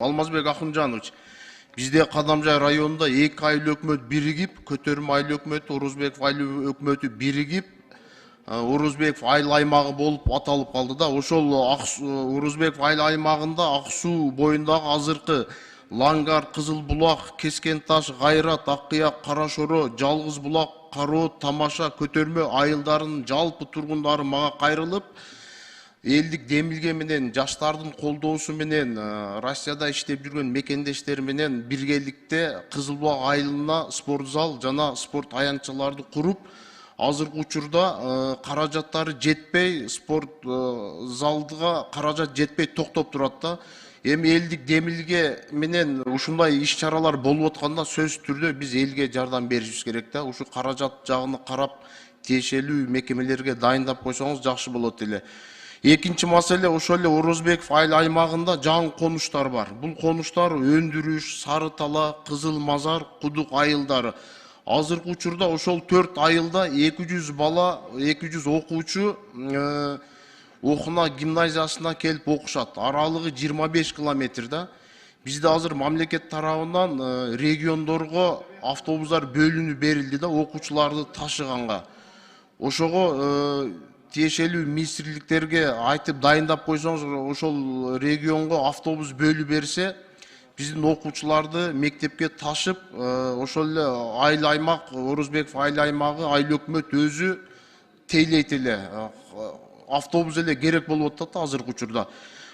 Алмазбек Ахунжанович, bizde Kadamjay rayonunda 2 aylı ökmöt birigip, Көтөрүм айыл өкмөтү, Орузбеков айыл өкмөтү birigip, Орузбеков айыл аймагы болуп аталып калды да, ошол Орузбеков айыл аймагында Ак суу боюндагы азыркы Лангар, Кызыл булак, Кескен таш, Гайрат, Аккыяк, Кара Шоро, Жалгыз булак, Кароот, Тамаша, Көтөрмө айылдарынын жалпы тургундары мага кайрылып, элдик демилге менен жаштардын колдоосу менен Россияда иштеп жүргөн мекендештер менен биргеликте Кызыл булак айылына спорт зал жана спорт аянтчаларды куруп, азыркы учурда каражаттары жетпей, спорт залдыга каражат жетпей токтоп турат да. Эми элдик демилге менен ушундай иш-чаралар болуп атканда сөзсүз түрдө биз элге жардам беришибиз керек да. Ушу каражат жагына карап тиешелүү мекемелерге дайындап койсоңуз жакшы болот эле. Экинчи маселе ошол эле Орузбеков айыл аймагында жаңы конуштар бар. Бул конуштар Өндүрүш, Сары Тала, Кызыл Мазар, Кудук айылдары. Азыркы учурда ошол 4 айылда 200 бала, 200 окуучу окуна гимназиясына келип окушат. Аралыгы 25 километр да. Бизде азыр мамлекет тарабынан региондорго автобустар бөлүнүп берилди да, окуучуларды ташыганга. Ошого тиешелүү министрликтерге айтып дайындап койсоңуз, ошол регионго автобус бөлүп берсе, биздин окуучуларды мектепке ташып, ошол эле айыл аймак, Орузбеков айыл аймагы, айыл өкмөт өзү тейлейт эле. Автобус эле керек болуп атат азыркы учурда.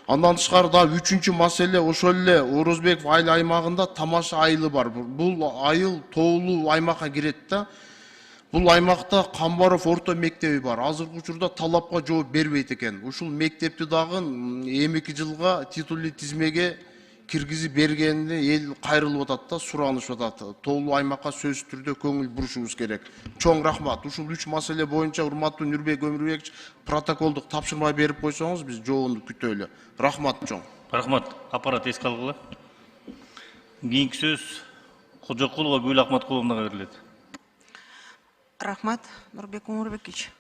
Андан тышкары да 3-чү маселе ошол эле Орузбеков айыл аймагында Тамаша айылы бар. Бул айыл тоолуу аймакка кирет да. Бул аймакта Камбаров орто мектеби бар. Азыркы учурда талапка жооп бербейт экен. Ушул мектепти дагы 2 жылга титулдуу тизмеге киргизип бергенде эл кайрылып атат да, суранышып атат. Тоолуу аймакка сөзсүз түрдө көңүл бурушубуз керек. Чоң рахмат. Ушул 3 маселе боюнча урматтуу Нурбек Өмүрбекович протоколдук тапшырма берип койсоңуз, биз жообун күтөлү. Рахмат чоң. Рахмат. Аппарат эске алгыла. Кийинки сөз Кожокулова Гүл Акматкуловнага берилет. Рахмат, Нурбек Өмүрбекович.